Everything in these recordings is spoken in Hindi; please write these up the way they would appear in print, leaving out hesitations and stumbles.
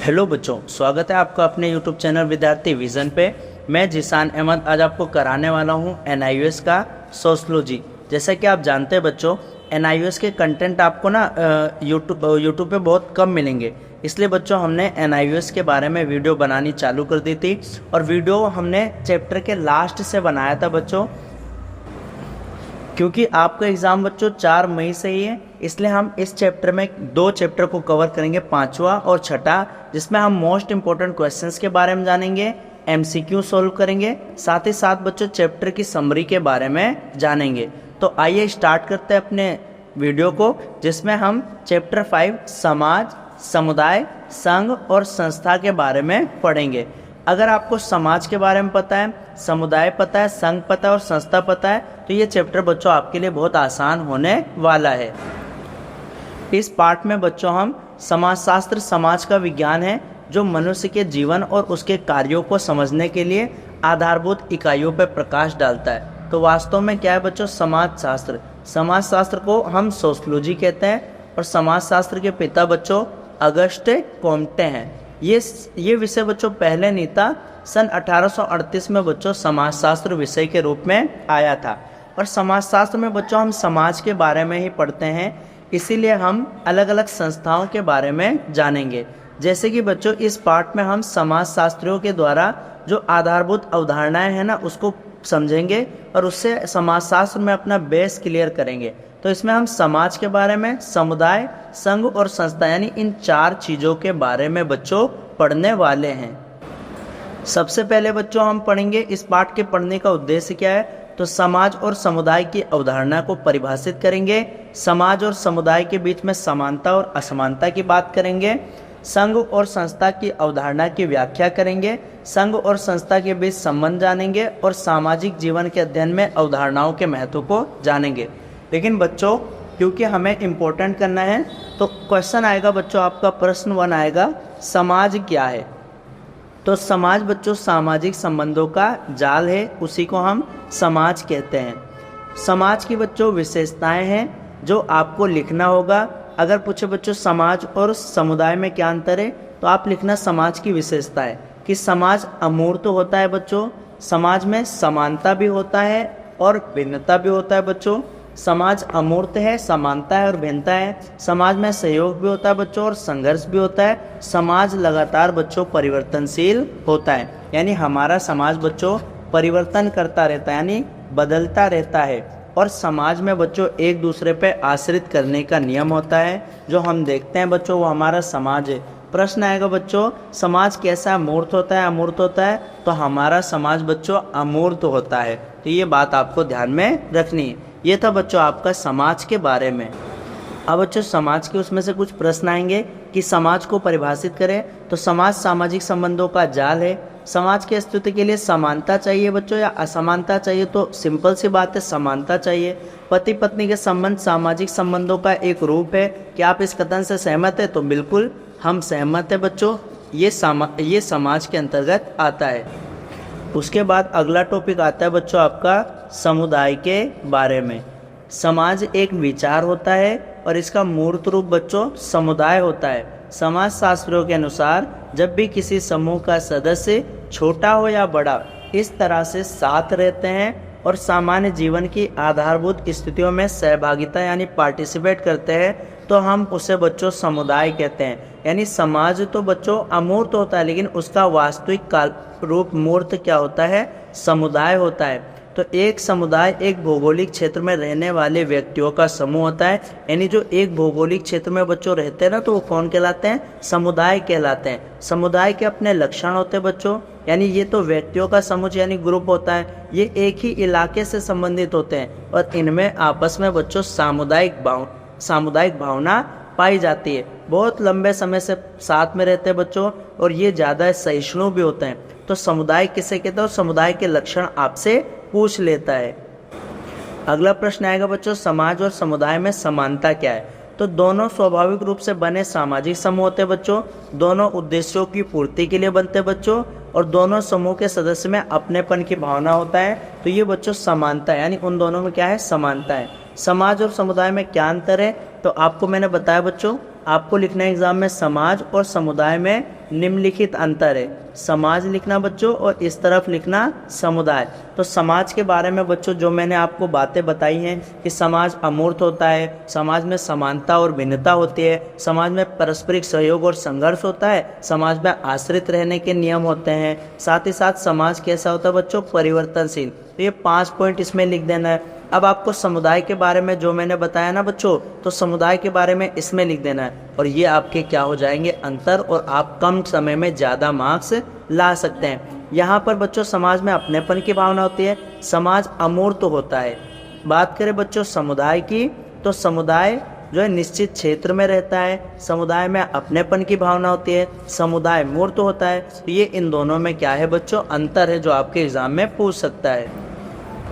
हेलो बच्चों, स्वागत है आपका अपने यूट्यूब चैनल विद्यार्थी विजन पे। मैं जिसान अहमद आज आपको कराने वाला हूँ NIOS का सोशलॉजी। जैसा कि आप जानते हैं बच्चों, NIOS के कंटेंट आपको ना यूट्यूब पे बहुत कम मिलेंगे, इसलिए बच्चों हमने NIOS के बारे में वीडियो बनानी चालू कर दी थी। और वीडियो हमने चैप्टर के लास्ट से बनाया था बच्चों, क्योंकि आपका एग्ज़ाम बच्चों 4 मई से ही है, इसलिए हम इस चैप्टर में 2 चैप्टर को कवर करेंगे, 5वां और 6ठा, जिसमें हम मोस्ट इंपॉर्टेंट क्वेश्चंस के बारे में जानेंगे, MCQ सॉल्व करेंगे, साथ ही साथ बच्चों चैप्टर की समरी के बारे में जानेंगे। तो आइए स्टार्ट करते हैं अपने वीडियो को, जिसमें हम चैप्टर 5 समाज, समुदाय, संघ और संस्था के बारे में पढ़ेंगे। अगर आपको समाज के बारे में पता है, समुदाय पता है, संघ पता है और संस्था पता है, तो ये चैप्टर बच्चों आपके लिए बहुत आसान होने वाला है। इस पार्ट में बच्चों हम समाजशास्त्र समाज का विज्ञान है जो मनुष्य के जीवन और उसके कार्यों को समझने के लिए आधारभूत इकाइयों पर प्रकाश डालता है। तो वास्तव में क्या है बच्चों समाजशास्त्र? समाजशास्त्र को हम सोशलॉजी कहते हैं और समाजशास्त्र के पिता बच्चों अगस्टे कॉम्टे हैं। ये विषय बच्चों पहले नहीं था, सन 1838 में बच्चों समाजशास्त्र विषय के रूप में आया था। और समाजशास्त्र में बच्चों हम समाज के बारे में ही पढ़ते हैं, इसीलिए हम अलग अलग संस्थाओं के बारे में जानेंगे। जैसे कि बच्चों इस पार्ट में हम समाजशास्त्रियों के द्वारा जो आधारभूत अवधारणाएं हैं ना, उसको समझेंगे और उससे समाजशास्त्र में अपना बेस क्लियर करेंगे। तो इसमें हम समाज के बारे में, समुदाय, संघ और संस्था यानी इन 4 चीज़ों के बारे में बच्चों पढ़ने वाले हैं। सबसे पहले बच्चों हम पढ़ेंगे, इस पाठ के पढ़ने का उद्देश्य क्या है, तो समाज और समुदाय की अवधारणा को परिभाषित करेंगे, समाज और समुदाय के बीच में समानता और असमानता की बात करेंगे, संघ और संस्था की अवधारणा की व्याख्या करेंगे, संघ और संस्था के बीच संबंध जानेंगे और सामाजिक जीवन के अध्ययन में अवधारणाओं के महत्व को जानेंगे। लेकिन बच्चों क्योंकि हमें इम्पोर्टेंट करना है, तो क्वेश्चन आएगा बच्चों, आपका प्रश्न 1 आएगा, समाज क्या है? तो समाज बच्चों सामाजिक संबंधों का जाल है, उसी को हम समाज कहते हैं। समाज की बच्चों विशेषताएं हैं जो आपको लिखना होगा। अगर पूछे बच्चों समाज और समुदाय में क्या अंतर है, तो आप लिखना समाज की विशेषता है कि समाज अमूर्त होता है बच्चों, समाज में समानता भी होता है और भिन्नता भी होता है बच्चों। समाज अमूर्त है, समानता है और भिन्नता है। समाज में सहयोग भी होता है बच्चों और संघर्ष भी होता है। समाज लगातार बच्चों परिवर्तनशील होता है, यानी हमारा समाज बच्चों परिवर्तन करता रहता है, यानी बदलता रहता है। और समाज में बच्चों एक दूसरे पे आश्रित करने का नियम होता है, जो हम देखते हैं बच्चों वो हमारा समाज है। प्रश्न आएगा बच्चों समाज कैसा मूर्त होता है, अमूर्त होता है? तो हमारा समाज बच्चों अमूर्त होता है। तो ये बात आपको ध्यान में रखनी है। ये था बच्चों आपका समाज के बारे में। अब बच्चों समाज के उसमें से कुछ प्रश्न आएंगे कि समाज को परिभाषित करें, तो समाज सामाजिक संबंधों का जाल है। समाज के अस्तित्व के लिए समानता चाहिए बच्चों या असमानता चाहिए? तो सिंपल सी बात है, समानता चाहिए। पति पत्नी के संबंध सामाजिक संबंधों का एक रूप है। क्या आप इस कथन से सहमत है? तो बिल्कुल हम सहमत है बच्चों, ये समाज के अंतर्गत आता है। उसके बाद अगला टॉपिक आता है बच्चों आपका समुदाय के बारे में। समाज एक विचार होता है और इसका मूर्त रूप बच्चों समुदाय होता है। समाज शास्त्रियों के अनुसार जब भी किसी समूह का सदस्य छोटा हो या बड़ा इस तरह से साथ रहते हैं और सामान्य जीवन की आधारभूत स्थितियों में सहभागिता यानी पार्टिसिपेट करते हैं, तो हम उसे बच्चों समुदाय कहते हैं। यानी समाज तो बच्चों अमूर्त होता है, लेकिन उसका वास्तविक काल रूप मूर्त क्या होता है? समुदाय होता है। तो एक समुदाय एक भौगोलिक क्षेत्र में रहने वाले व्यक्तियों का समूह होता है, यानी जो एक भौगोलिक क्षेत्र में बच्चों रहते हैं ना, तो वो कौन कहलाते हैं? समुदाय कहलाते हैं। समुदाय के अपने लक्षण होते हैं बच्चों, यानी ये तो व्यक्तियों का समूह यानी ग्रुप होता है, ये एक ही इलाके से संबंधित होते हैं और इनमें आपस में बच्चों सामुदायिक भावना पाई जाती है। बहुत लंबे समय से साथ में रहते हैं बच्चों और ये ज़्यादा सहिष्णु भी होते हैं। तो समुदाय किसे कहते हैं? समुदाय के लक्षण आपसे पूछ लेता है। अगला प्रश्न आएगा बच्चों समाज और समुदाय में समानता क्या है? तो दोनों स्वाभाविक रूप से बने सामाजिक समूह होते हैं बच्चों, दोनों उद्देश्यों की पूर्ति के लिए बनते हैं बच्चों और दोनों समूह के सदस्य में अपनेपन की भावना होता है। तो ये बच्चों समानता है, यानी उन दोनों में क्या है? समानता है। समाज और समुदाय में क्या अंतर है? तो आपको मैंने बताया बच्चों आपको लिखना है एग्जाम में समाज और समुदाय में निम्नलिखित अंतर है। समाज लिखना बच्चों और इस तरफ लिखना समुदाय। तो समाज के बारे में बच्चों जो मैंने आपको बातें बताई हैं कि समाज अमूर्त होता है, समाज में समानता और भिन्नता होती है, समाज में पारस्परिक सहयोग और संघर्ष होता है, समाज में आश्रित रहने के नियम होते हैं, साथ ही साथ समाज कैसा होता है बच्चों, परिवर्तनशील। तो ये 5 पॉइंट इसमें लिख देना है। अब आपको समुदाय के बारे में जो मैंने बताया ना बच्चों, तो समुदाय के बारे में इसमें लिख देना है और ये आपके क्या हो जाएंगे, अंतर, और आप कम समय में ज़्यादा मार्क्स ला सकते हैं। यहाँ पर बच्चों समाज में अपनेपन की भावना होती है, समाज अमूर्त होता है। बात करें बच्चों समुदाय की, तो समुदाय जो है निश्चित क्षेत्र में रहता है, समुदाय में अपनेपन की भावना होती है, समुदाय मूर्त होता है। तो ये इन दोनों में क्या है बच्चों, अंतर है जो आपके एग्जाम में पूछ सकता है।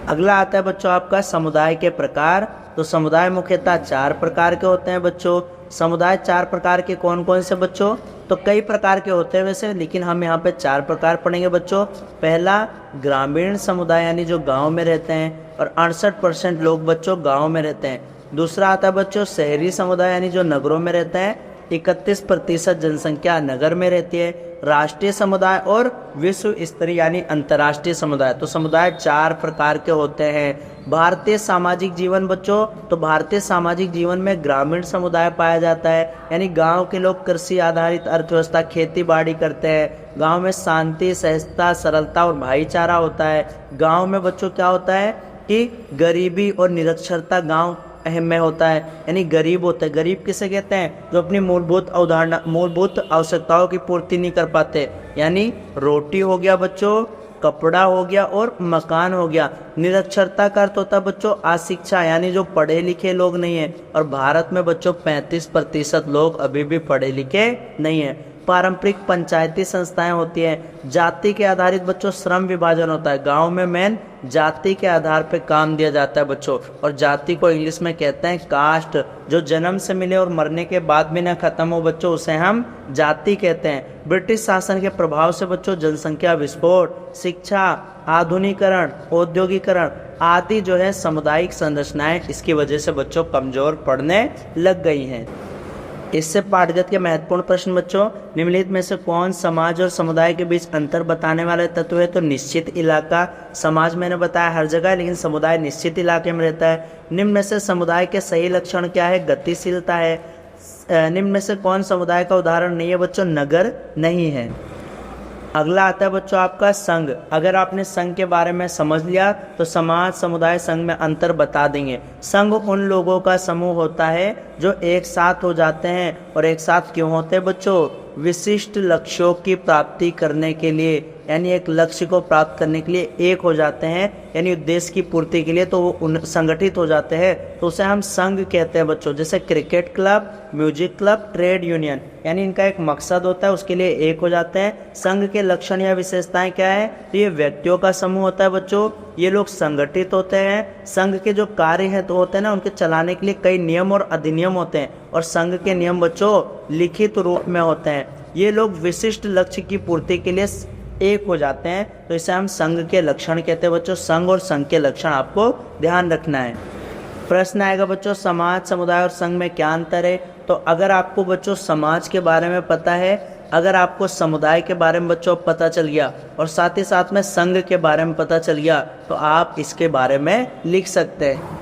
अगला आता है बच्चों आपका समुदाय के प्रकार। तो समुदाय मुख्यतः 4 प्रकार के होते हैं बच्चों। समुदाय 4 प्रकार के कौन कौन से बच्चों, तो कई प्रकार के होते हैं वैसे, लेकिन हम यहाँ पे 4 प्रकार पढ़ेंगे बच्चों। पहला ग्रामीण समुदाय यानी जो गांव में रहते हैं और 68% लोग बच्चों गांव में रहते हैं। दूसरा आता है बच्चों शहरी समुदाय यानी जो नगरों में रहते हैं, 31% जनसंख्या नगर में रहती है। राष्ट्रीय समुदाय और विश्व स्तरीय यानी अंतर्राष्ट्रीय समुदाय। तो समुदाय 4 प्रकार के होते हैं। भारतीय सामाजिक जीवन बच्चों, तो भारतीय सामाजिक जीवन में ग्रामीण समुदाय पाया जाता है, यानी गांव के लोग कृषि आधारित अर्थव्यवस्था, खेती बाड़ी करते हैं। गांव में शांति, सहजता, सरलता और भाईचारा होता है। गांव में बच्चों क्या होता है कि गरीबी और निरक्षरता गांव अहम में होता है, यानी गरीब होता है। गरीब किसे कहते हैं, जो अपनी मूलभूत आवश्यकताओं की पूर्ति नहीं कर पाते, यानी रोटी हो गया बच्चों, कपड़ा हो गया और मकान हो गया। निरक्षरता का अर्थ होता है बच्चों अशिक्षा, यानी जो पढ़े लिखे लोग नहीं है। और भारत में बच्चों 35% लोग अभी भी पढ़े लिखे नहीं है। पारंपरिक पंचायती संस्थाएं होती हैं। जाति के आधारित बच्चों श्रम विभाजन होता है। गांव में मेन जाति के आधार पे काम दिया जाता है बच्चों, और जाति को इंग्लिश में कहते हैं कास्ट। जो जन्म से मिले और मरने के बाद भी न खत्म हो बच्चों, उसे हम जाति कहते हैं। ब्रिटिश शासन के प्रभाव से बच्चों जनसंख्या विस्फोट, शिक्षा, आधुनिकीकरण, औद्योगिकरण आदि जो है सामुदायिक संरचनाएं इसकी वजह से बच्चों कमजोर पड़ने लग गई हैं। इससे पाठगत के महत्वपूर्ण प्रश्न बच्चों, निम्नलिखित में से कौन समाज और समुदाय के बीच अंतर बताने वाले तत्व है, तो निश्चित इलाका। समाज मैंने बताया हर जगह, लेकिन समुदाय निश्चित इलाके में रहता है। निम्न में से समुदाय के सही लक्षण क्या है, गतिशीलता है। निम्न में से कौन समुदाय का उदाहरण नहीं है बच्चों, नगर नहीं है। अगला आता है बच्चों आपका संघ। अगर आपने संघ के बारे में समझ लिया तो समाज, समुदाय, संघ में अंतर बता देंगे। संघ उन लोगों का समूह होता है जो एक साथ हो जाते हैं, और एक साथ क्यों होते हैं बच्चों, विशिष्ट लक्ष्यों की प्राप्ति करने के लिए, यानी एक लक्ष्य को प्राप्त करने के लिए एक हो जाते हैं, यानी उद्देश्य की पूर्ति के लिए, तो वो संगठित हो जाते हैं, तो उसे हम संघ कहते हैं बच्चों। जैसे cricket club, music club, trade union, यानी इनका एक मकसद होता है, उसके लिए एक हो जाते हैं। संघ के लक्षण या विशेषताएं क्या है, तो ये व्यक्तियों का समूह होता है बच्चों, ये लोग संगठित होते हैं। संघ के जो कार्य है तो होते हैं ना, उनके चलाने के लिए कई नियम और अधिनियम होते हैं, और संघ के नियम बच्चों लिखित रूप में होते हैं। ये लोग विशिष्ट लक्ष्य की पूर्ति के लिए एक हो जाते हैं, तो इसे हम संघ के लक्षण कहते हैं बच्चों। संघ और संघ के लक्षण आपको ध्यान रखना है। प्रश्न आएगा बच्चों समाज, समुदाय और संघ में क्या अंतर है। तो अगर आपको बच्चों समाज के बारे में पता है, अगर आपको समुदाय के बारे में बच्चों पता चल गया, और साथ ही साथ में संघ के बारे में पता चल गया, तो आप इसके बारे में लिख सकते हैं।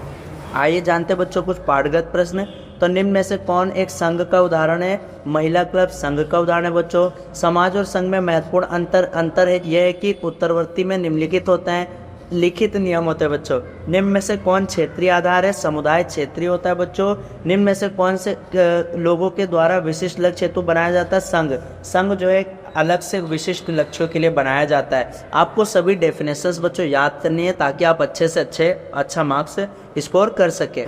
आइए जानते हैं बच्चों कुछ पाठगत प्रश्न। तो निम्न में से कौन एक संघ का उदाहरण है, महिला क्लब संघ का उदाहरण है बच्चों। समाज और संघ में महत्वपूर्ण अंतर है यह है कि उत्तरवर्ती में निम्नलिखित होते हैं, लिखित नियम होते हैं बच्चों। निम्न में से कौन क्षेत्रीय आधार है, समुदाय क्षेत्रीय होता है बच्चों। निम्न में से कौन से लोगों के द्वारा विशिष्ट लक्ष्य हेतु बनाया जाता है, संघ। संघ जो है अलग से विशिष्ट लक्ष्यों के लिए बनाया जाता है। आपको सभी डेफिनेशंस बच्चों याद करनी है ताकि आप अच्छे से अच्छा मार्क्स स्कोर कर सके।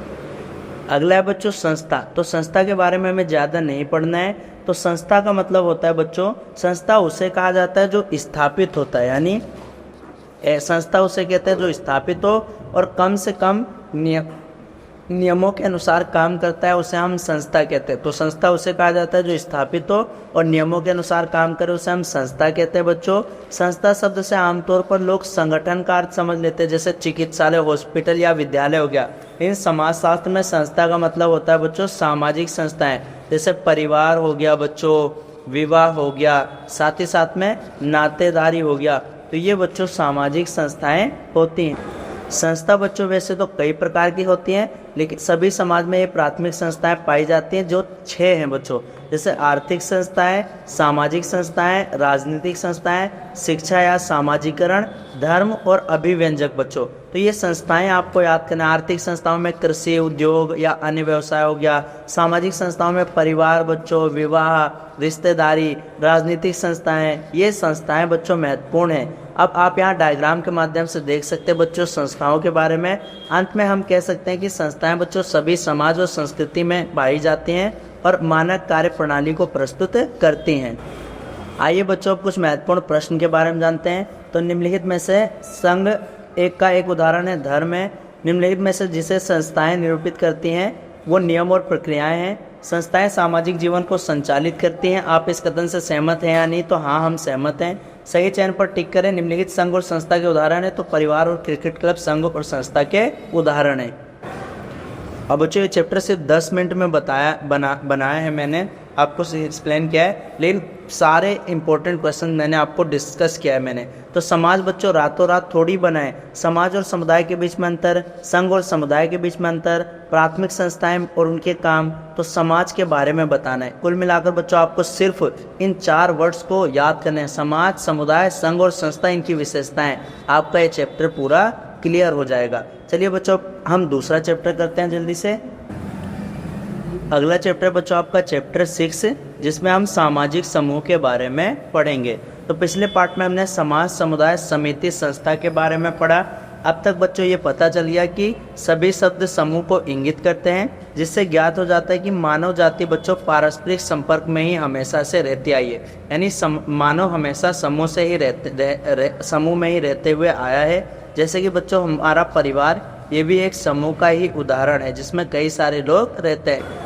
अगला है बच्चों संस्था। तो संस्था के बारे में हमें ज़्यादा नहीं पढ़ना है। तो संस्था का मतलब होता है बच्चों, संस्था उसे कहा जाता है जो स्थापित होता है, यानी संस्था उसे कहते हैं जो स्थापित हो और कम से कम नियमों के अनुसार काम करता है, उसे हम संस्था कहते हैं। तो संस्था उसे कहा जाता है जो स्थापित हो और नियमों के अनुसार काम करे, उसे हम संस्था कहते हैं बच्चों। संस्था शब्द से आमतौर पर लोग संगठन का अर्थ समझ लेते हैं, जैसे चिकित्सालय, हॉस्पिटल या विद्यालय हो गया। इन समाजशास्त्र में संस्था का मतलब होता है बच्चों सामाजिक संस्थाएं, जैसे परिवार हो गया बच्चों, विवाह हो गया, साथ ही साथ में नातेदारी हो गया। तो ये बच्चों सामाजिक संस्थाएं होती हैं। संस्था बच्चों वैसे तो कई प्रकार की होती हैं, लेकिन सभी समाज में ये प्राथमिक संस्थाएं पाई जाती हैं, जो 6 हैं बच्चों। जैसे आर्थिक संस्थाएं, सामाजिक संस्थाएं, राजनीतिक संस्थाएं, शिक्षा या सामाजिकरण, धर्म और अभिव्यंजक बच्चों। तो ये संस्थाएं आपको याद करना। आर्थिक संस्थाओं में कृषि, उद्योग या अन्य व्यवसाय हो गया। सामाजिक संस्थाओं में परिवार बच्चों, विवाह, रिश्तेदारी। राजनीतिक संस्थाएं, ये संस्थाएं बच्चों महत्वपूर्ण हैं। अब आप यहाँ डायग्राम के माध्यम से देख सकते हैं बच्चों संस्थाओं के बारे में। अंत में हम कह सकते हैं कि संस्थाएं बच्चों सभी समाज और संस्कृति में पाई जाती हैं और मानक कार्य प्रणाली को प्रस्तुत करती हैं। आइए बच्चों अब कुछ महत्वपूर्ण प्रश्न के बारे में जानते हैं। तो निम्नलिखित में से संघ एक उदाहरण है धर्म है। निम्नलिखित में से जिसे संस्थाएं निरूपित करती हैं वो नियम और प्रक्रियाएं हैं। संस्थाएं सामाजिक जीवन को संचालित करती हैं। आप इस कथन से सहमत हैं या नहीं? तो हाँ, हम सहमत हैं। सही चयन पर टिक करें। निम्नलिखित संघ और संस्था के उदाहरण है। तो परिवार और क्रिकेट क्लब संघ और संस्था के उदाहरण है। अब बच्चों ये चैप्टर सिर्फ 10 मिनट में बनाया है मैंने, आपको एक्सप्लेन किया है, लेकिन सारे इंपॉर्टेंट क्वेश्चन मैंने आपको डिस्कस किया है मैंने। तो समाज बच्चों रातों रात थोड़ी बनाए। समाज और समुदाय के बीच में अंतर, संघ और समुदाय के बीच में अंतर, प्राथमिक संस्थाएं और उनके काम, तो समाज के बारे में बताना है। कुल मिलाकर बच्चों आपको सिर्फ इन 4 वर्ड्स को याद करना है। समाज, समुदाय, संघ और संस्था, इनकी विशेषताएं। आपका ये चैप्टर पूरा क्लियर हो जाएगा। चलिए बच्चों हम दूसरा चैप्टर करते हैं जल्दी से। अगला चैप्टर बच्चों आपका चैप्टर 6, जिसमें हम सामाजिक समूह के बारे में पढ़ेंगे। तो पिछले पार्ट में हमने समाज, समुदाय, समिति, संस्था के बारे में पढ़ा। अब तक बच्चों ये पता चल गया कि सभी शब्द समूह को इंगित करते हैं, जिससे ज्ञात हो जाता है कि मानव जाति बच्चों पारस्परिक संपर्क में ही हमेशा से रहती आई है। यानी मानव हमेशा समूह से ही समूह में ही रहते हुए आया है। जैसे कि बच्चों हमारा परिवार, ये भी एक समूह का ही उदाहरण है, जिसमें कई सारे लोग रहते हैं।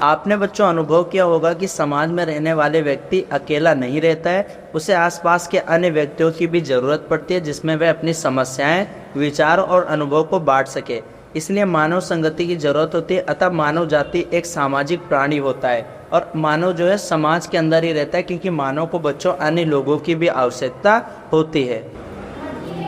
आपने बच्चों अनुभव किया होगा कि समाज में रहने वाले व्यक्ति अकेला नहीं रहता है, उसे आसपास के अन्य व्यक्तियों की भी ज़रूरत पड़ती है, जिसमें वह अपनी समस्याएं, विचार और अनुभव को बांट सके। इसलिए मानव संगति की जरूरत होती है। अतः मानव जाति एक सामाजिक प्राणी होता है और मानव जो है समाज के अंदर ही रहता है, क्योंकि मानव को बच्चों अन्य लोगों की भी आवश्यकता होती है।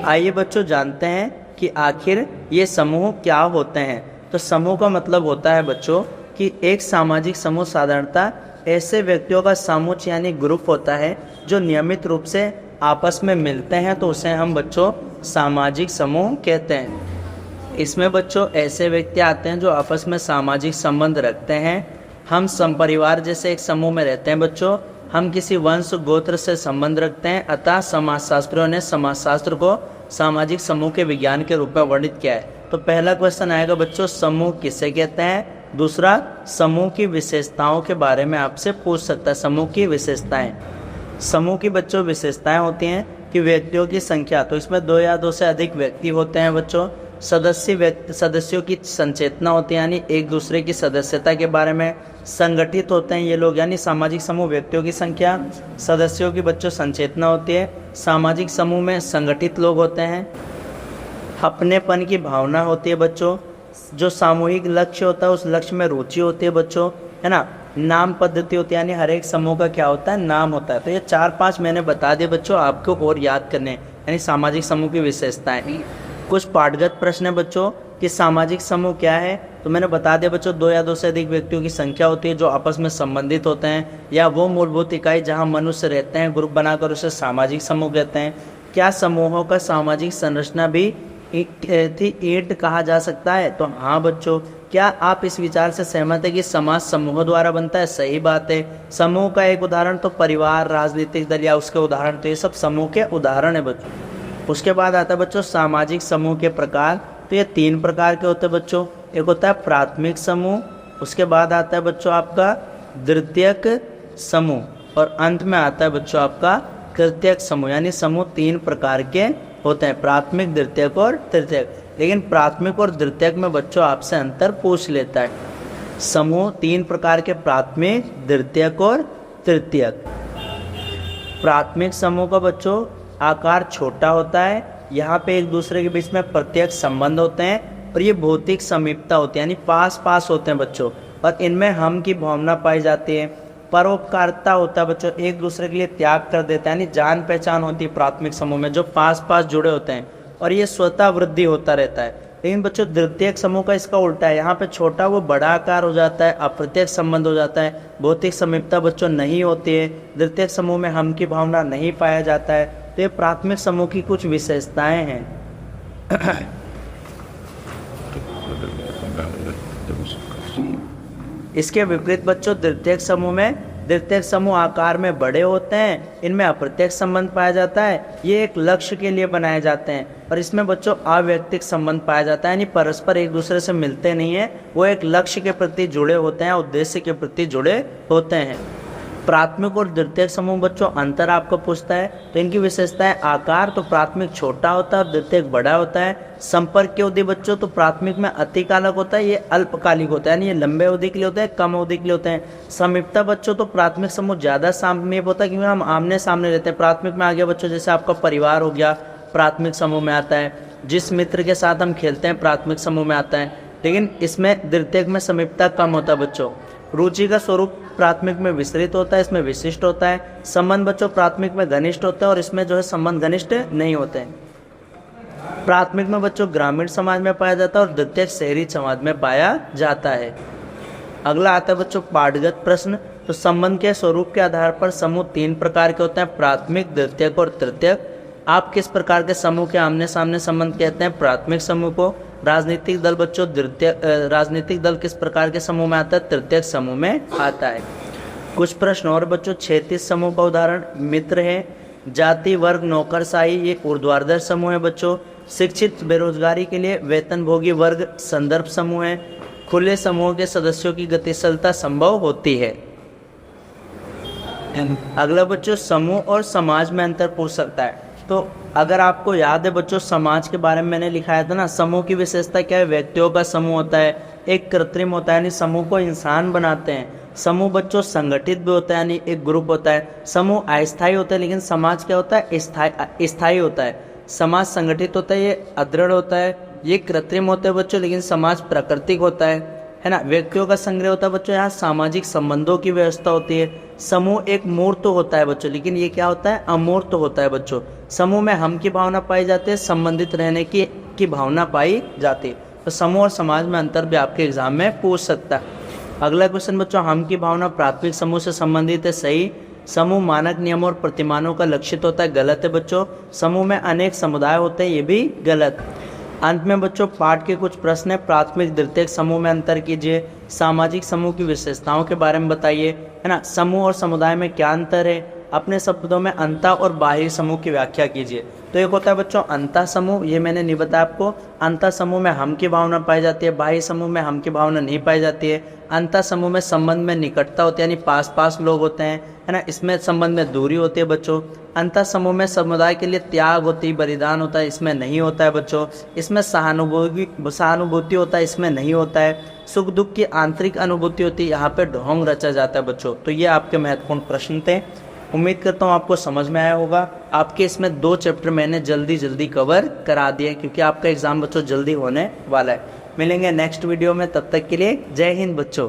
आइए बच्चों जानते हैं कि आखिर ये समूह क्या होते हैं। तो समूह का मतलब होता है बच्चों कि एक सामाजिक समूह साधारणतः ऐसे व्यक्तियों का समूह यानी ग्रुप होता है जो नियमित रूप से आपस में मिलते हैं, तो उसे हम बच्चों सामाजिक समूह कहते हैं। इसमें बच्चों ऐसे व्यक्ति आते हैं जो आपस में सामाजिक संबंध रखते हैं। हम संपरिवार जैसे एक समूह में रहते हैं बच्चों। हम किसी वंश गोत्र से संबंध रखते हैं। अतः समाजशास्त्रियों ने समाजशास्त्र को सामाजिक समूह के विज्ञान के रूप में वर्णित किया है। तो पहला क्वेश्चन आएगा बच्चों, समूह किसे कहते हैं। दूसरा, समूह की विशेषताओं के बारे में आपसे पूछ सकता है। समूह की विशेषताएं। समूह की बच्चों विशेषताएं होती हैं कि व्यक्तियों की संख्या, तो इसमें 2 या 2 से अधिक व्यक्ति होते हैं बच्चों। सदस्यों की संचेतना होती है, यानी एक दूसरे की सदस्यता के बारे में। संगठित होते हैं ये लोग, यानी सामाजिक समूह व्यक्तियों की संख्या, सदस्यों की बच्चों संचेतना होती है। सामाजिक समूह में संगठित लोग होते हैं। अपनेपन की भावना होती है बच्चों। जो सामूहिक लक्ष्य होता है उस लक्ष्य में रुचि होती है बच्चों, है ना। नाम पद्धति होती है, यानी हर एक समूह का क्या होता है, नाम होता है। तो ये 4-5 मैंने बता दिए बच्चों, आपको और याद करने, यानी सामाजिक समूह की विशेषताएं। कुछ पाठगत प्रश्न है बच्चों कि सामाजिक समूह क्या है। तो मैंने बता दिया बच्चों, 2 या 2 से अधिक व्यक्तियों की संख्या होती है जो आपस में संबंधित होते हैं, या वो मूलभूत इकाई जहाँ मनुष्य रहते हैं ग्रुप बनाकर उसे सामाजिक समूह कहते हैं। क्या समूहों का सामाजिक संरचना भी ईंट कहा जा सकता है। तो हाँ बच्चों, क्या आप इस विचार से सहमत है कि समाज समूह द्वारा बनता है। सही बात है। समूह का एक उदाहरण तो परिवार, राजनीतिक दल या उसके उदाहरण, तो ये सब समूह के उदाहरण है बच्चों। उसके बाद आता है बच्चों सामाजिक समूह के प्रकार। तो ये 3 प्रकार के होते हैं बच्चों। एक होता है प्राथमिक समूह, उसके बाद आता है बच्चों आपका द्वितीयक समूह, और अंत में आता है बच्चों आपका तृतीयक समूह। यानी समूह 3 प्रकार के होते हैं, प्राथमिक, द्वितीयक और तृतीयक। लेकिन प्राथमिक और द्वितीयक में बच्चों आपसे अंतर पूछ लेता है। समूह 3 प्रकार के, प्राथमिक, द्वितीयक और तृतीयक। प्राथमिक समूह का बच्चों आकार छोटा होता है। यहाँ पे एक दूसरे के बीच में प्रत्यक्ष संबंध होते हैं और ये भौतिक समीपता होती है, यानी पास पास होते हैं बच्चों। और इनमें हम की भावना पाई जाती है। परोपकारिता होता है बच्चों, एक दूसरे के लिए त्याग कर देता है, यानी जान पहचान होती है प्राथमिक समूह में, जो पास पास जुड़े होते हैं, और ये स्वतः वृद्धि होता रहता है। लेकिन बच्चों द्वितीयक समूह का इसका उल्टा है, यहाँ पे छोटा वो बड़ा आकार हो जाता है, अप्रत्यक्ष संबंध हो जाता है, भौतिक समीपता बच्चों नहीं होती है, द्वितीयक समूह में हम की भावना नहीं पाया जाता है। तो ये प्राथमिक समूह की कुछ विशेषताएं हैं। इसके विपरीत बच्चों द्वितीयक समूह में, द्वितीयक समूह आकार में बड़े होते हैं, इनमें अप्रत्यक्ष संबंध पाया जाता है, ये एक लक्ष्य के लिए बनाए जाते हैं, और इसमें बच्चों अवैयक्तिक संबंध पाया जाता है, यानी परस्पर एक दूसरे से मिलते नहीं है, वो एक लक्ष्य के प्रति जुड़े होते हैं, उद्देश्य के प्रति जुड़े होते हैं। प्राथमिक और द्वितीयक समूह बच्चों अंतर आपको पूछता है, तो इनकी विशेषताएं आकार, तो प्राथमिक छोटा होता है और द्वितीयक बड़ा होता है। संपर्क की अवधि बच्चों, तो प्राथमिक में अतिकालिक होता है, ये अल्पकालिक होता है, यानी ये लंबे अवधि के लिए होता है, कम अवधि के लिए होते हैं। समीपता बच्चों, तो प्राथमिक समूह ज़्यादा समीप होता है, क्योंकि हम आमने सामने रहते हैं। प्राथमिक में आ गया बच्चों, जैसे आपका परिवार हो गया, प्राथमिक समूह में आता है, जिस मित्र के साथ हम खेलते हैं प्राथमिक समूह में आता है। लेकिन इसमें द्वितीयक में समीपता कम होता है बच्चों। रुचि का स्वरूप प्राथमिक में विस्तृत होता है, इसमें विशिष्ट होता है। संबंध बच्चों प्राथमिक में घनिष्ठ होता है, और इसमें जो है संबंध घनिष्ठ नहीं होते हैं। प्राथमिक में बच्चों ग्रामीण समाज में पाया जाता है, और द्वितीयक शहरी समाज में पाया जाता है। अगला आता है बच्चों पाठगत प्रश्न। तो संबंध के स्वरूप के आधार पर समूह 3 प्रकार के होते हैं, प्राथमिक, द्वितीयक और तृतीयक। आप किस प्रकार के समूह के आमने सामने संबंध कहते हैं? प्राथमिक समूह को। राजनीतिक दल बच्चों राजनीतिक दल किस प्रकार के समूह में आता है? तृतीयक समूह में आता है। कुछ प्रश्न और बच्चों। 36 समूह का उदाहरण मित्र है। जाति वर्ग नौकरशाही ये ऊर्ध्वाधर समूह है बच्चों। शिक्षित बेरोजगारी के लिए वेतनभोगी वर्ग संदर्भ समूह है। खुले समूह के सदस्यों की गतिशीलता संभव होती है। अगला बच्चों समूह और समाज में अंतर पूछ सकता है। तो अगर आपको याद है बच्चों समाज के बारे में मैंने लिखाया था ना, समूह की विशेषता क्या है? व्यक्तियों का समूह होता है, एक कृत्रिम होता है यानी समूह को इंसान बनाते हैं। समूह बच्चों संगठित भी होता है यानी एक ग्रुप होता है। समूह अस्थायी होता है, लेकिन समाज क्या होता है? स्थायी होता है। समाज संगठित होता है, ये अदृढ़ होता है। ये कृत्रिम होता है बच्चों, लेकिन समाज प्राकृतिक होता है ना। व्यक्तियों का संग्रह होता है बच्चों, यहाँ सामाजिक संबंधों की व्यवस्था होती है। समूह एक मूर्त होता है बच्चों, लेकिन ये क्या होता है? अमूर्त होता है बच्चों। समूह में हम की भावना पाई जाती है, संबंधित रहने की भावना पाई जाती है। तो समूह और समाज में अंतर भी आपके एग्जाम में पूछ सकता है। अगला क्वेश्चन बच्चों, हम की भावना प्राथमिक समूह से संबंधित है, सही। समूह मानक नियमों और प्रतिमानों का लक्षित होता है, गलत है बच्चों। समूह में अनेक समुदाय होते हैं, ये भी गलत। अंत में बच्चों पाठ के कुछ प्रश्न है। प्राथमिक द्वितीयक समूह में अंतर कीजिए। सामाजिक समूह की विशेषताओं के बारे में बताइए, है ना। समूह और समुदाय में क्या अंतर है? अपने शब्दों में अंतः और बाह्य समूह की व्याख्या कीजिए। तो एक होता है बच्चों अंतः समूह, ये मैंने नहीं बताया आपको। अंतः समूह में हम की भावना पाई जाती है, बाह्य समूह में हम की भावना नहीं पाई जाती है। अंतः समूह में संबंध में निकटता होती है यानी पास पास लोग होते हैं, है ना। इसमें संबंध में दूरी होती है बच्चों। अंतः समूह में समुदाय के लिए त्याग होती है, बलिदान होता है, इसमें नहीं होता है बच्चों। इसमें सहानुभूति होता है, इसमें नहीं होता है। सुख दुख की आंतरिक अनुभूति होती है, यहाँ पे ढोंग रचा जाता है बच्चों। तो ये आपके महत्वपूर्ण प्रश्न थे। उम्मीद करता हूँ आपको समझ में आया होगा। आपके इसमें 2 चैप्टर मैंने जल्दी कवर करा दिए, क्योंकि आपका एग्जाम बच्चों जल्दी होने वाला है। मिलेंगे नेक्स्ट वीडियो में, तब तक के लिए जय हिंद बच्चों।